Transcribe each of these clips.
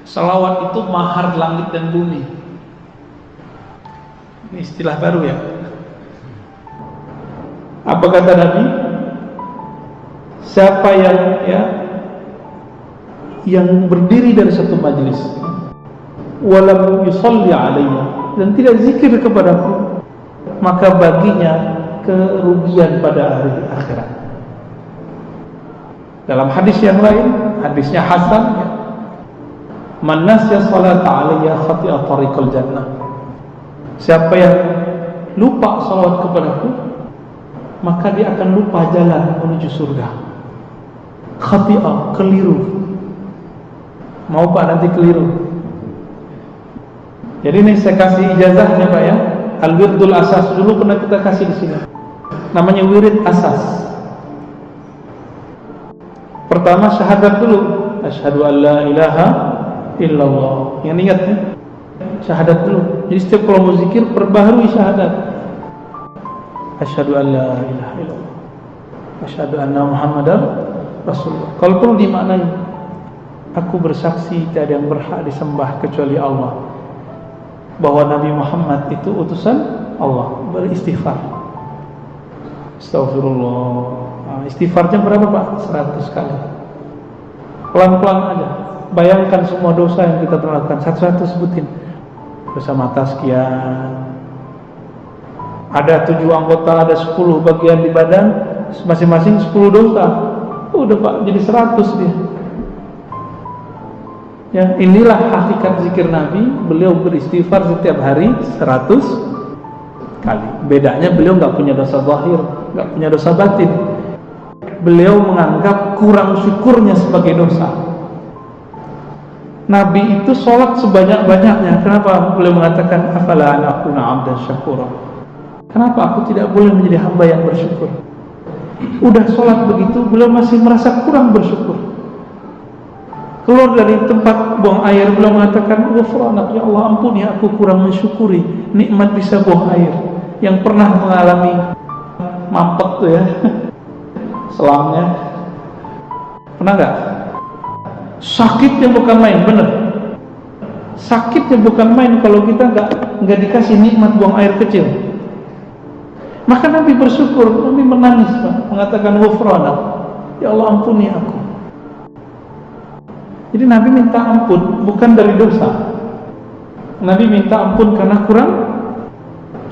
Salawat itu mahar langit dan bumi. Ini istilah baru ya. Apa kata Nabi? Siapa yang berdiri dari satu majlis walam yusalli alayya, dan tidak zikir kepadaku, maka baginya kerugian pada hari akhirat. Dalam hadis yang lain, hadisnya Hasan, man nasya salata alayya khati'a tariqal jannah. Siapa yang lupa salawat kepadaku, maka dia akan lupa jalan menuju surga. Khati'a, keliru. Mau Pak nanti keliru? Jadi ini saya kasih ijazahnya Pak ya. Al-wirdul asas dulu pernah kita kasih di sini. Namanya wirid asas. Pertama syahadat dulu. Asyhadu an la ilaha illallah. Yang ingat ya? Syahadat dulu. Jadi setiap kalau mau zikir perbaharui syahadat. Asyhadu an la ilaha illallah. Asyhadu anna Muhammadar Rasulullah. Kalau perlu dimaknai, aku bersaksi tiada yang berhak disembah kecuali Allah, bahwa Nabi Muhammad itu utusan Allah. Beristighfar. Astagfirullah. Nah, istighfarnya berapa Pak? 100 kali. Pelan-pelan aja. Bayangkan semua dosa yang kita pernah lakukan. Satu-satu sebutin. Dosa mata sekian. Ada 7 anggota, ada 10 bagian di badan, masing-masing 10 dosa. Udah Pak, jadi 100 dia. Ya, inilah hakikat zikir Nabi. Beliau beristighfar setiap hari 100 kali. Bedanya beliau nggak punya dosa zahir, nggak punya dosa batin. Beliau menganggap kurang syukurnya sebagai dosa. Nabi itu sholat sebanyak-banyaknya. Kenapa? Beliau mengatakan afala an akuna abdan syakura. Kenapa aku tidak boleh menjadi hamba yang bersyukur? Udah sholat begitu, beliau masih merasa kurang bersyukur. Keluar dari tempat buang air, beliau mengatakan, ghufranak ya Allah, ampuni aku kurang mensyukuri nikmat bisa buang air. Yang pernah mengalami mampet tuh ya, selangnya, pernah nggak? Sakitnya bukan main, bener. Sakitnya bukan main kalau kita nggak dikasih nikmat buang air kecil. Maka Nabi bersyukur, Nabi menangis Pak, mengatakan ghufranak ya Allah, ampuni aku. Jadi Nabi minta ampun bukan dari dosa. Nabi minta ampun karena kurang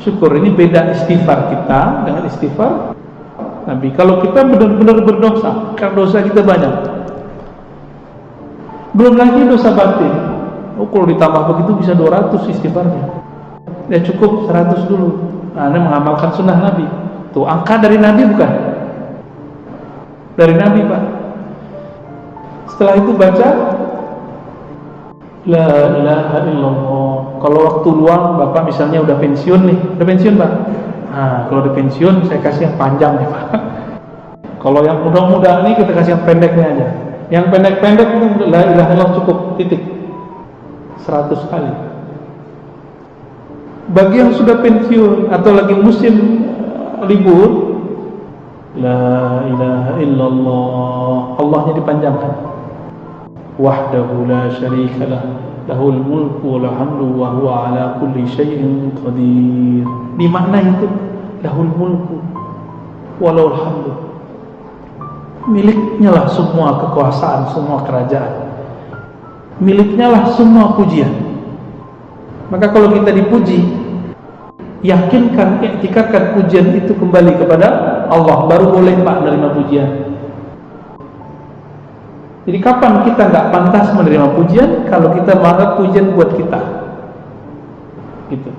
syukur. Ini beda istighfar kita dengan istighfar Nabi. Kalau kita benar-benar berdosa, karena dosa kita banyak, belum lagi dosa batin. Kalau ditambah begitu bisa 200 istighfarnya. Ya cukup 100 dulu. Nah, Anda mengamalkan sunnah Nabi. Tuh angka dari Nabi bukan? Dari Nabi Pak. Setelah itu baca la ilaha illallah. Kalau waktu luang Bapak misalnya udah pensiun nih, udah pensiun Pak. Nah, kalau udah pensiun saya kasih yang panjang nih Pak. Kalau yang muda-muda nih kita kasih yang pendeknya aja. Yang pendek-pendek itu la ilaha illallah cukup, titik. 100 kali. Bagi yang sudah pensiun atau lagi musim libur, la ilaha illallah, Allahnya dipanjangkan. Wahdahu la syarikalah, lahul mulku wal hamdu wa huwa ala kulli syai'in qadir. Di makna itu lahul mulku walahul hamdu. Miliknya lah semua kekuasaan, semua kerajaan. Miliknya lah semua pujian. Maka kalau kita dipuji, yakinkan, iktikadkan pujian itu kembali kepada Allah, baru boleh Pak menerima pujian. Jadi kapan kita nggak pantas menerima pujian? Kalau kita menganggap pujian buat kita, gitu.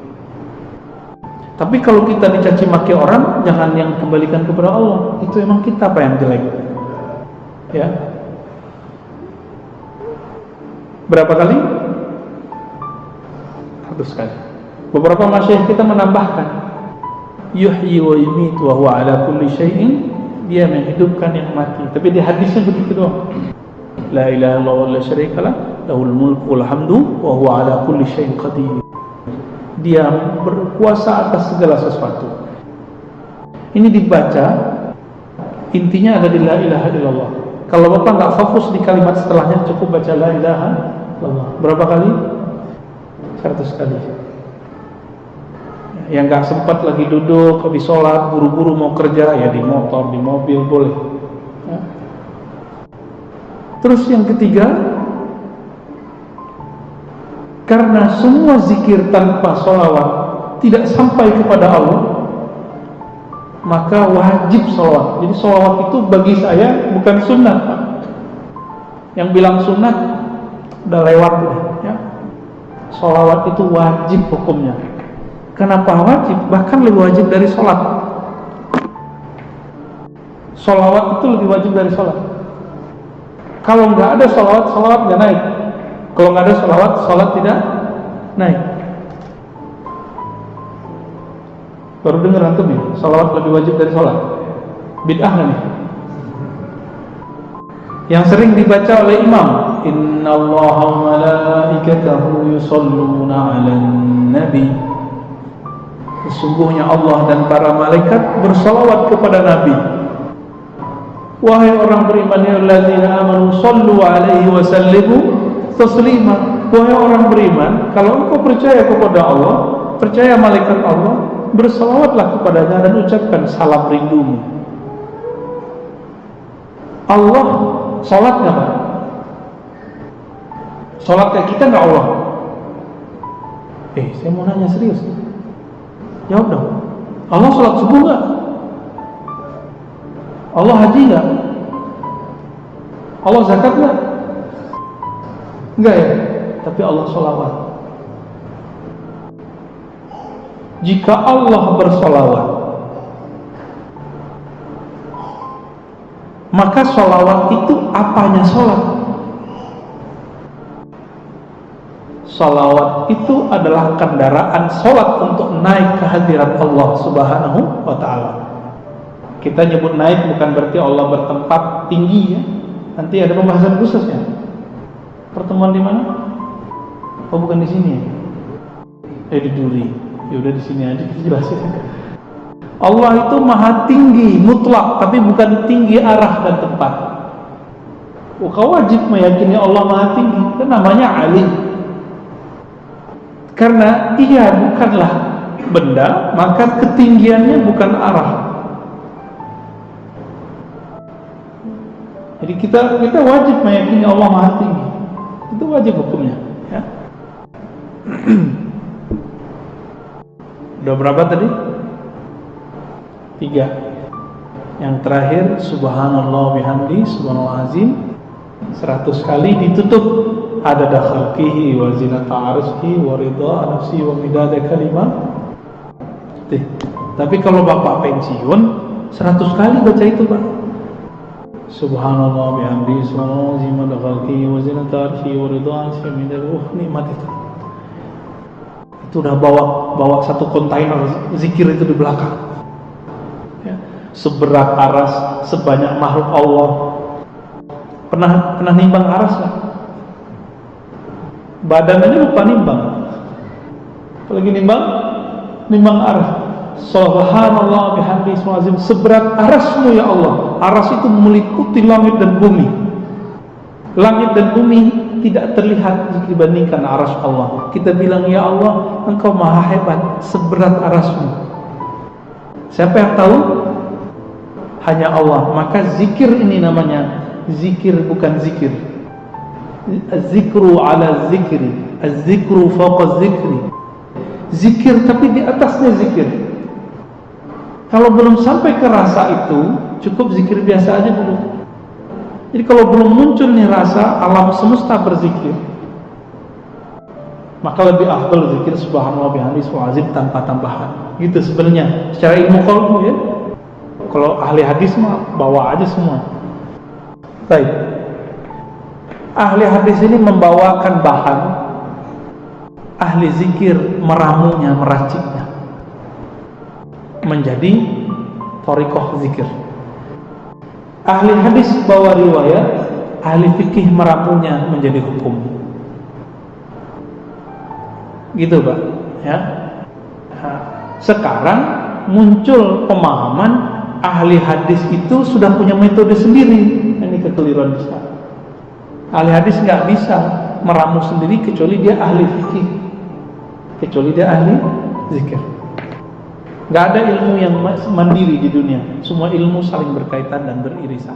Tapi kalau kita dicaci maki orang, jangan yang kembalikan kepada Allah. Itu emang kita Pak yang jelek, ya. Berapa kali? 100 kali. Beberapa masyayikh kita menambahkan, yuhyi wa yumitu wa huwa ala kulli syai'in, dia menghidupkan yang mati. Tapi di hadisnya begitu doang. La ilaha illallah wa la syarikalah, lahul mulku wal hamdu wa huwa ala kulli syai'in qadir. Dia berkuasa atas segala sesuatu. Ini dibaca, intinya ada di la ilaha illallah. Kalau Bapak nggak fokus di kalimat setelahnya, cukup baca la ilaha Allah. Berapa kali? 100 kali. Yang gak sempat lagi duduk, habis sholat, buru-buru mau kerja, ya di motor, di mobil, boleh. Ya. Terus yang ketiga, karena semua zikir tanpa sholawat tidak sampai kepada Allah, maka wajib sholawat. Jadi sholawat itu bagi saya bukan sunnah. Yang bilang sunnah udah lewat ya. Sholawat itu wajib hukumnya. Kenapa wajib? Bahkan lebih wajib dari sholat. Sholawat itu lebih wajib dari sholat. Kalau nggak ada sholawat, sholawat nggak naik. Kalau nggak ada sholawat, sholat tidak naik. Baru dengar antum ya, sholawat lebih wajib dari sholat. Bid'ah nggak nih? Yang sering dibaca oleh imam, Innallaha wa malaikatahu yusholluna 'alan nabi. Sesungguhnya Allah dan para malaikat bersalawat kepada Nabi. Wahai orang beriman, ya alladzina amanu shallu 'alaihi wa sallimu taslima. Wahai orang beriman, kalau engkau percaya kepada Allah, percaya malaikat Allah, bersalawatlah kepadanya dan ucapkan salam rindumu. Allah salat nggak? Salat kayak kita nggak Allah? Saya mau nanya serius. Jawab dong. Allah salat subuh nggak? Allah haji nggak? Allah zakat nggak? Enggak ya? Tapi Allah sholawat. Jika Allah bersolawat, maka sholawat itu apanya sholat? Sholawat itu adalah kendaraan sholat untuk naik ke hadirat Allah Subhanahu wa ta'ala. Kita nyebut naik bukan berarti Allah bertempat tinggi ya. Nanti ada pembahasan khususnya. Pertemuan di mana? Oh, bukan di sini ya? Di Duri. Ya udah di sini aja kita jelasin. Allah itu maha tinggi mutlak, tapi bukan tinggi arah dan tempat. Kau wajib meyakini Allah maha tinggi. Itu namanya alim. Karena ia bukanlah benda, maka ketinggiannya bukan arah. Jadi kita wajib meyakini Allah maha tinggi. Itu wajib hukumnya ya. Udah berapa tadi? 3. Yang terakhir subhanallah bihamdi subhanallah azim 100 kali ditutup adada khalqihi wa zinata arsyihi wa ridha nafsi wa midada kalimah. Tapi kalau bapak pensiun 100 kali baca itu Pak. Subhanallah bihamdi subhanallah azim adada khalqihi wa zinata arsyihi wa ridha nafsi wa midada nikmat itu. Itu udah bawa satu kontainer zikir itu di belakang ya. Seberat aras, sebanyak makhluk Allah. Pernah nimbang aras nggak? Badan aja lupa nimbang, apalagi nimbang aras. Subhanallah bihamdi subhanallah, seberat arasmu ya Allah. Aras itu meliputi langit dan bumi. Langit dan bumi tidak terlihat jika dibandingkan aras Allah. Kita bilang ya Allah, engkau maha hebat, seberat arasmu. Siapa yang tahu? Hanya Allah. Maka zikir ini namanya zikir bukan zikir. Az-zikru ala zikri, az-zikru fawqa zikri. Zikir tapi di atasnya zikir. Kalau belum sampai ke rasa itu, cukup zikir biasa aja dulu. Jadi kalau belum muncul nih rasa, alam semesta berzikir, maka lebih afdal zikir subhanallah bihamdi subhanallah azim tanpa tambahan. Gitu sebenarnya secara ilmu qalbu ya. Kalau ahli hadis mah bawa aja semua. Baik. Ahli hadis ini membawakan bahan, ahli zikir meramunya, meraciknya menjadi thariqah zikir. Ahli hadis bawa riwayat, ahli fikih meramunya menjadi hukum. Gitu Pak ya. Sekarang muncul pemahaman ahli hadis itu sudah punya metode sendiri. Ini kekeliruan besar. Ahli hadis nggak bisa meramu sendiri kecuali dia ahli fikih, kecuali dia ahli zikir. Gak ada ilmu yang mandiri di dunia, semua ilmu saling berkaitan dan beririsan.